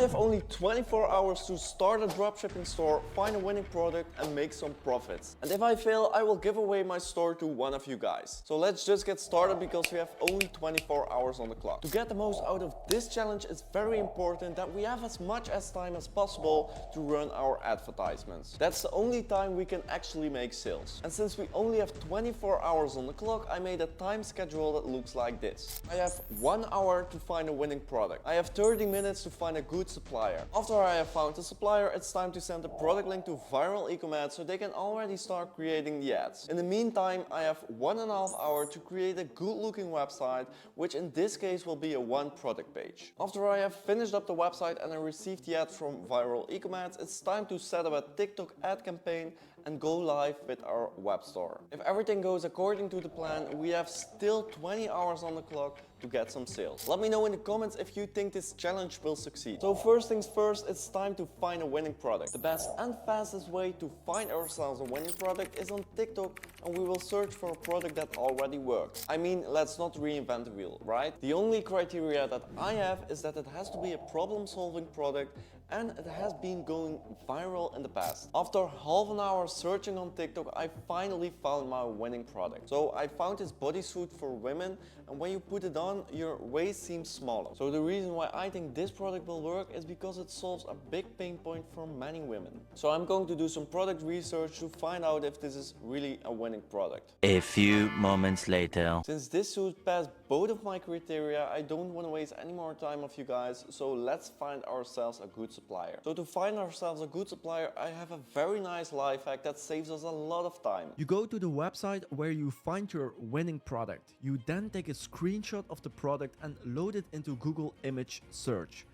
have only 24 hours to start a dropshipping store, find a winning product and make some profits. And if I fail, I will give away my store to one of you guys. So let's just get started because we have only 24 hours on the clock. To get the most out of this challenge, it's very important that we have as much time as possible to run our advertisements. That's the only time we can actually make sales. And since we only have 24 hours on the clock, I made a time schedule that looks like this. I have 1 hour to find a winning product. I have 30 minutes to find a good supplier. After I have found a supplier, it's time to send the product link to viral e-commerce so they can already start creating the ads. In the meantime, I have 1.5 hours to create a good looking website, which in this case will be a one product page. After I have finished up the website and I received the ads from viral e-commerce, it's time to set up a TikTok ad campaign and go live with our web store. If everything goes according to the plan, we have still 20 hours on the clock to get some sales. Let me know in the comments if you think this challenge will succeed. So first things first, it's time to find a winning product. The best and fastest way to find ourselves a winning product is on TikTok, and we will search for a product that already works. I mean, let's not reinvent the wheel, right? The only criteria that I have is that it has to be a problem-solving product and it has been going viral in the past. After half an hour searching on TikTok, I finally found my winning product. So I found this bodysuit for women, and when you put it on, your waist seems smaller. So the reason why I think this product will work is because it solves a big pain point for many women. So I'm going to do some product research to find out if this is really a winning product. A few moments later. Since this suit passed both of my criteria, I don't want to waste any more time of you guys, so let's find ourselves a good supplier. So to find ourselves a good supplier, I have a very nice life hack that saves us a lot of time. You go to the website where you find your winning product. You then take a screenshot of the product and load it into Google image search.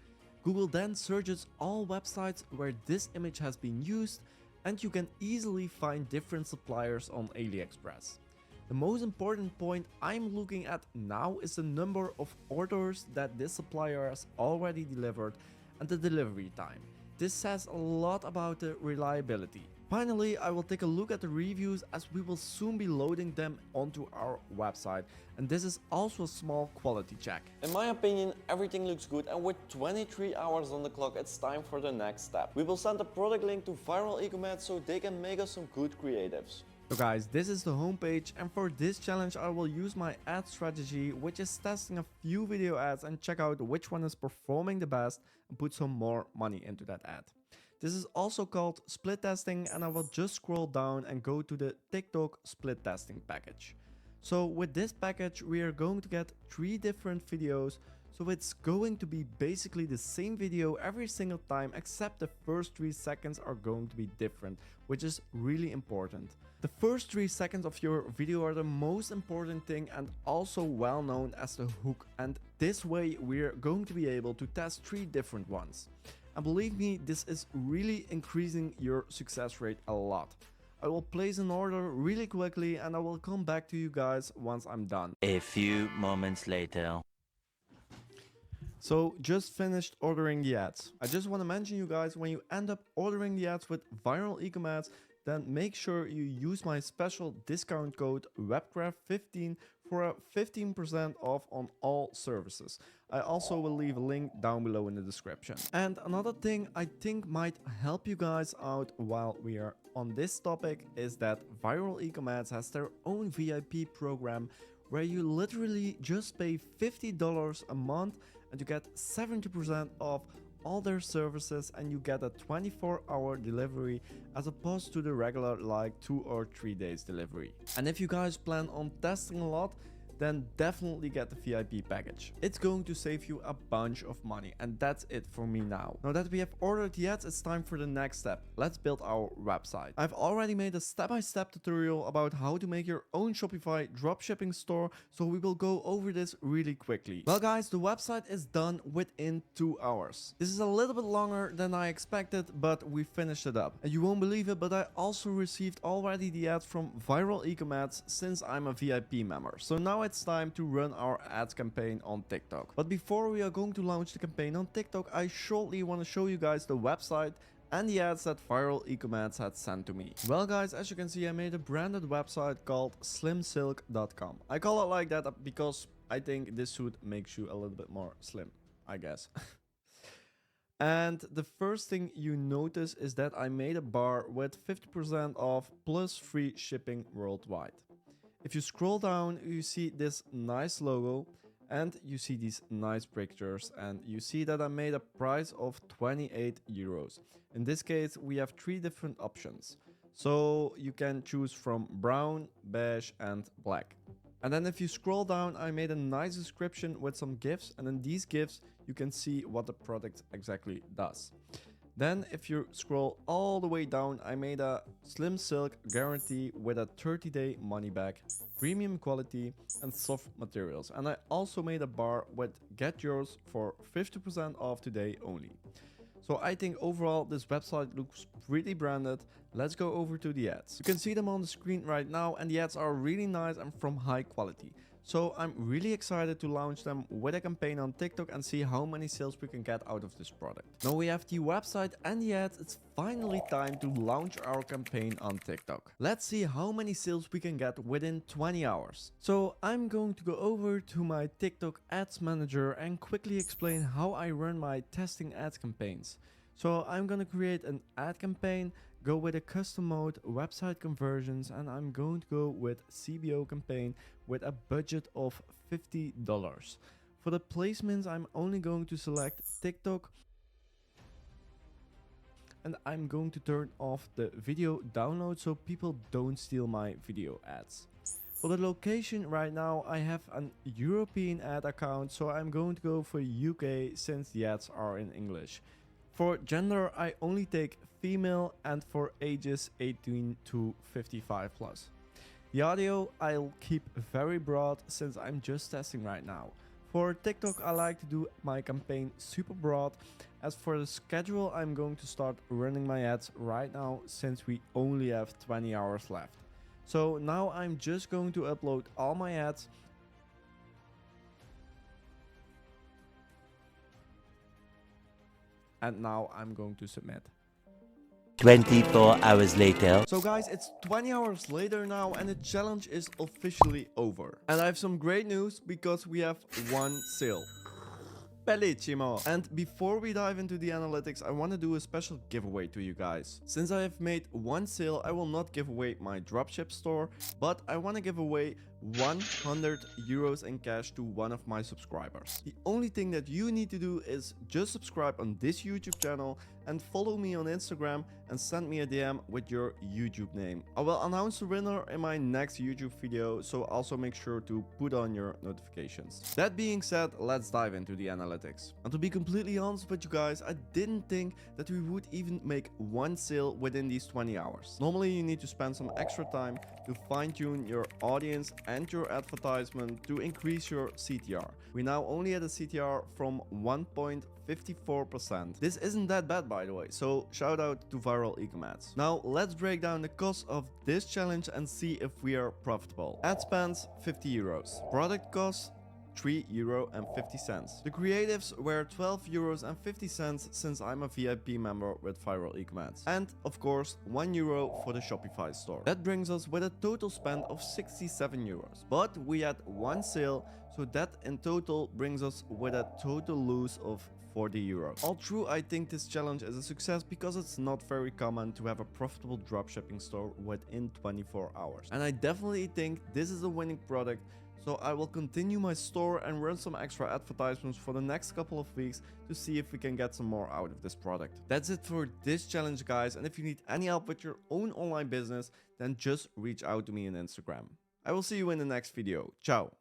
Google then searches all websites where this image has been used, and you can easily find different suppliers on AliExpress. The most important point I'm looking at now is the number of orders that this supplier has already delivered and the delivery time. This says a lot about the reliability. Finally, I will take a look at the reviews as we will soon be loading them onto our website, and this is also a small quality check. In my opinion, everything looks good, and with 23 hours on the clock, it's time for the next step. We will send the product link to viral e-commerce so they can make us some good creatives. So guys, this is the homepage, and for this challenge I will use my ad strategy, which is testing a few video ads and check out which one is performing the best and put some more money into that ad. This is also called split testing, and I will just scroll down and go to the TikTok split testing package. So with this package we are going to get 3 different videos. So it's going to be basically the same video every single time, except the first 3 seconds are going to be different, which is really important. The first 3 seconds of your video are the most important thing and also well known as the hook, and this way we're going to be able to test 3 different ones. And believe me, this is really increasing your success rate a lot. I will place an order really quickly and I will come back to you guys once I'm done. A few moments later. So just finished ordering the ads. I just want to mention you guys, when you end up ordering the ads with viral e-commerce, then make sure you use my special discount code WebCraft15 for a 15% off on all services. I also will leave a link down below in the description. And another thing I think might help you guys out while we are on this topic is that viral e-commerce has their own VIP program where you literally just pay $50 a month and you get 70% off all their services, and you get a 24-hour delivery as opposed to the regular like 2 or 3 days delivery. And if you guys plan on testing a lot, then definitely get the VIP package. It's going to save you a bunch of money, and that's it for me now. Now that we have ordered the ads, it's time for the next step. Let's build our website. I've already made a step-by-step tutorial about how to make your own Shopify dropshipping store, so we will go over this really quickly. Well guys, the website is done within 2 hours. This is a little bit longer than I expected, but we finished it up. And you won't believe it, but I also received already the ads from viral e-commerce since I'm a VIP member. So now it's time to run our ads campaign on TikTok. But before we are going to launch the campaign on TikTok, I shortly want to show you guys the website and the ads that viral e-commerce had sent to me. Well guys, as you can see, I made a branded website called slimsilk.com. I call it like that because I think this suit makes you a little bit more slim, I guess. And the first thing you notice is that I made a bar with 50% off plus free shipping worldwide. If you scroll down, you see this nice logo and you see these nice pictures, and you see that I made a price of 28 euros. In this case, we have 3 different options. So you can choose from brown, beige and black. And then if you scroll down, I made a nice description with some GIFs, and in these GIFs you can see what the product exactly does. Then if you scroll all the way down, I made a slim silk guarantee with a 30-day money back, premium quality and soft materials. And I also made a bar with get yours for 50% off today only. So I think overall this website looks pretty branded. Let's go over to the ads. You can see them on the screen right now, and the ads are really nice and from high quality. So I'm really excited to launch them with a campaign on TikTok and see how many sales we can get out of this product. Now we have the website and the ads, it's finally time to launch our campaign on TikTok. Let's see how many sales we can get within 20 hours. So I'm going to go over to my TikTok ads manager and quickly explain how I run my testing ads campaigns. So I'm gonna create an ad campaign, go with a custom mode, website conversions, and I'm going to go with CBO campaign with a budget of $50. For the placements, I'm only going to select TikTok, and I'm going to turn off the video download so people don't steal my video ads. For the location right now, I have an European ad account, so I'm going to go for UK since the ads are in English. For gender, I only take female, and for ages 18 to 55 plus. The audio I'll keep very broad since I'm just testing right now. For TikTok, I like to do my campaign super broad. As for the schedule, I'm going to start running my ads right now since we only have 20 hours left. So now I'm just going to upload all my ads. And now I'm going to submit. 24 hours later. So guys, it's 20 hours later now and the challenge is officially over. And I have some great news because we have one sale. Bellissimo. And before we dive into the analytics, I want to do a special giveaway to you guys. Since I have made one sale, I will not give away my dropship store, but I want to give away 100 euros in cash to one of my subscribers. The only thing that you need to do is just subscribe on this YouTube channel and follow me on Instagram and send me a DM with your YouTube name. I will announce the winner in my next YouTube video, so also make sure to put on your notifications. That being said, let's dive into the analytics. And to be completely honest with you guys, I didn't think that we would even make one sale within these 20 hours. Normally you need to spend some extra time to fine-tune your audience and your advertisement to increase your CTR. We now only had a CTR from 1.54%. This isn't that bad, by the way, so shout out to viral ecom ads. Now let's break down the cost of this challenge and see if we are profitable. Ad spends 50 euros. Product costs €3.50. The creatives were €12.50 since I'm a VIP member with viral ecom ads. And of course €1 for the Shopify store. That brings us with a total spend of 67 euros. But we had one sale, so that in total brings us with a total lose of 40 euros. All true, I think this challenge is a success because it's not very common to have a profitable dropshipping store within 24 hours. And I definitely think this is a winning product. So I will continue my store and run some extra advertisements for the next couple of weeks to see if we can get some more out of this product. That's it for this challenge, guys. And if you need any help with your own online business, then just reach out to me on Instagram. I will see you in the next video. Ciao.